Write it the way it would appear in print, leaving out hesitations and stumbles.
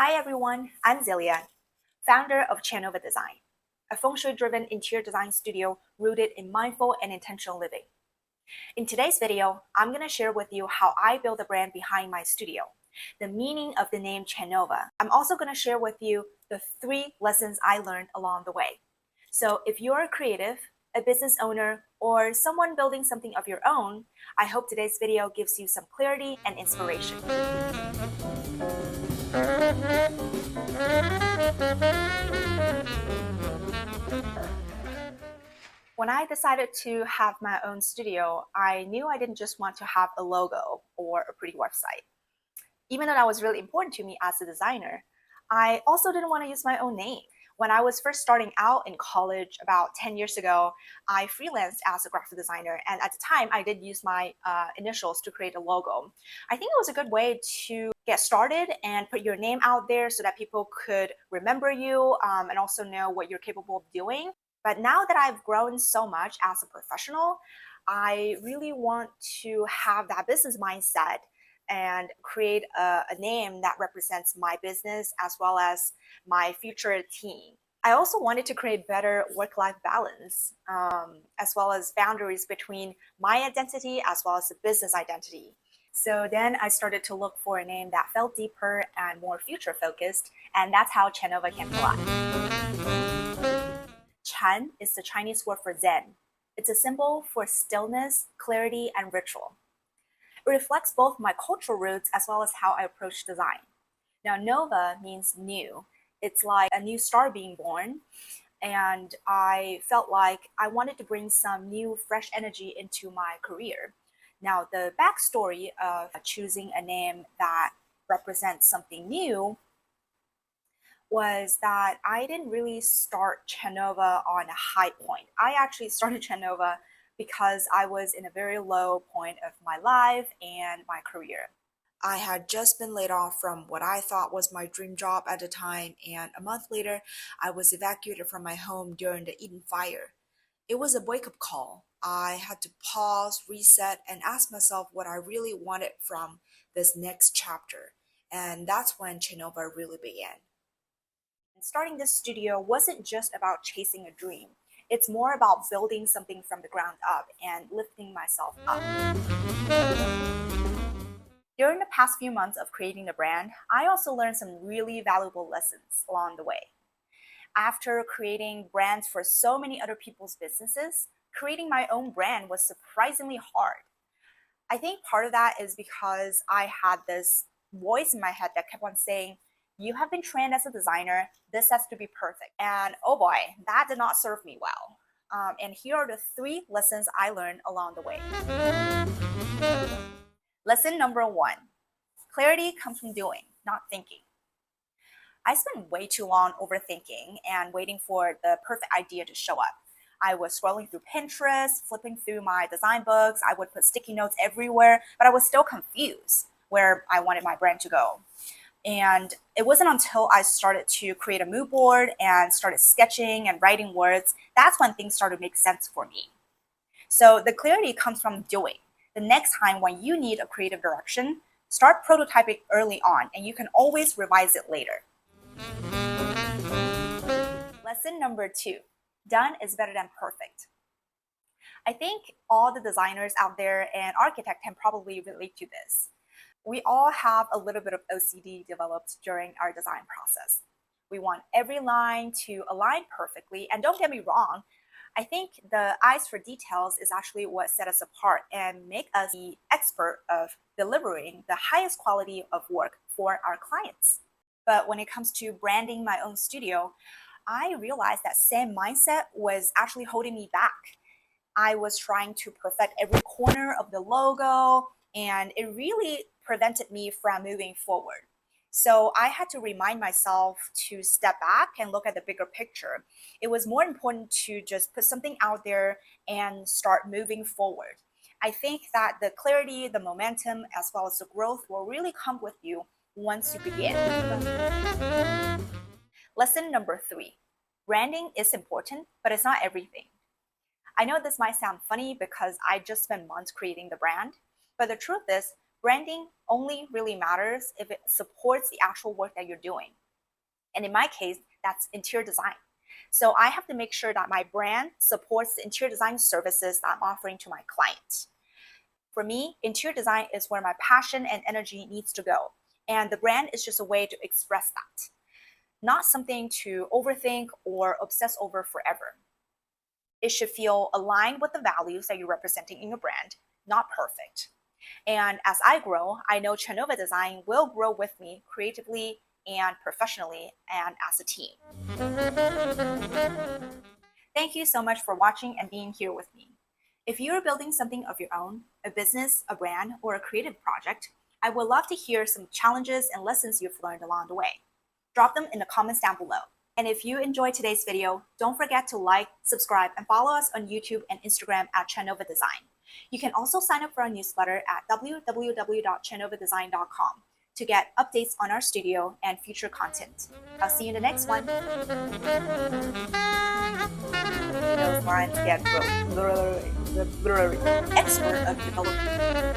Hi everyone, I'm Zilia, founder of Chanova Design, a feng shui-driven interior design studio rooted in mindful and intentional living. In today's video, I'm going to share with you how I build the brand behind my studio, the meaning of the name Chanova. I'm also going to share with you the 3 lessons I learned along the way. So if you're a creative, a business owner, or someone building something of your own, I hope today's video gives you some clarity and inspiration. When I decided to have my own studio, I knew I didn't just want to have a logo or a pretty website. Even though that was really important to me as a designer, I also didn't want to use my own name. When I was first starting out in college about 10 years ago, I freelanced as a graphic designer. And at the time, I did use my initials to create a logo. I think it was a good way to get started and put your name out there so that people could remember you and also know what you're capable of doing. But now that I've grown so much as a professional, I really want to have that business mindset and create a name that represents my business as well as my future team. I also wanted to create better work-life balance, as well as boundaries between my identity as well as the business identity. So then I started to look for a name that felt deeper and more future-focused, and that's how Chanova came to life. Chan is the Chinese word for Zen. It's a symbol for stillness, clarity, and ritual. It reflects both my cultural roots as well as how I approach design. Now, Nova means new. It's like a new star being born, and I felt like I wanted to bring some new, fresh energy into my career. Now, the backstory of choosing a name that represents something new was that I didn't really start Chanova on a high point. I actually started Chanova because I was in a very low point of my life and my career. I had just been laid off from what I thought was my dream job at the time, and a month later, I was evacuated from my home during the Eaton Fire. It was a wake-up call. I had to pause, reset, and ask myself what I really wanted from this next chapter. And that's when Chanova really began. Starting this studio wasn't just about chasing a dream. It's more about building something from the ground up and lifting myself up. During the past few months of creating the brand, I also learned some really valuable lessons along the way. After creating brands for so many other people's businesses, creating my own brand was surprisingly hard. I think part of that is because I had this voice in my head that kept on saying, "You have been trained as a designer, this has to be perfect." And oh boy, that did not serve me well. And here are the 3 lessons I learned along the way. Lesson number 1, clarity comes from doing, not thinking. I spent way too long overthinking and waiting for the perfect idea to show up. I was scrolling through Pinterest, flipping through my design books. I would put sticky notes everywhere, but I was still confused where I wanted my brand to go. And it wasn't until I started to create a mood board and started sketching and writing words, that's when things started to make sense for me. So the clarity comes from doing. The next time when you need a creative direction, start prototyping early on, and you can always revise it later. Lesson number 2, done is better than perfect. I think all the designers out there and architects can probably relate to this. We all have a little bit of OCD developed during our design process. We want every line to align perfectly, and don't get me wrong, I think the eyes for details is actually what set us apart and make us the expert of delivering the highest quality of work for our clients. But when it comes to branding my own studio, I realized that same mindset was actually holding me back. I was trying to perfect every corner of the logo, and it really prevented me from moving forward. So I had to remind myself to step back and look at the bigger picture. It was more important to just put something out there and start moving forward. I think that the clarity, the momentum, as well as the growth will really come with you once you begin. Lesson number 3, branding is important, but it's not everything. I know this might sound funny because I just spent months creating the brand, but the truth is, Branding only really matters if it supports the actual work that you're doing. And in my case, that's interior design. So I have to make sure that my brand supports the interior design services that I'm offering to my client. For me, interior design is where my passion and energy needs to go. And the brand is just a way to express that, not something to overthink or obsess over forever. It should feel aligned with the values that you're representing in your brand, not perfect. And as I grow, I know Chanova Design will grow with me creatively and professionally and as a team. Thank you so much for watching and being here with me. If you're building something of your own, a business, a brand, or a creative project, I would love to hear some challenges and lessons you've learned along the way. Drop them in the comments down below. And if you enjoyed today's video, don't forget to like, subscribe, and follow us on YouTube and Instagram at Chanova Design. You can also sign up for our newsletter at www.chanovadesign.com to get updates on our studio and future content. I'll see you in the next one. Those lines get blurry. Expert of development.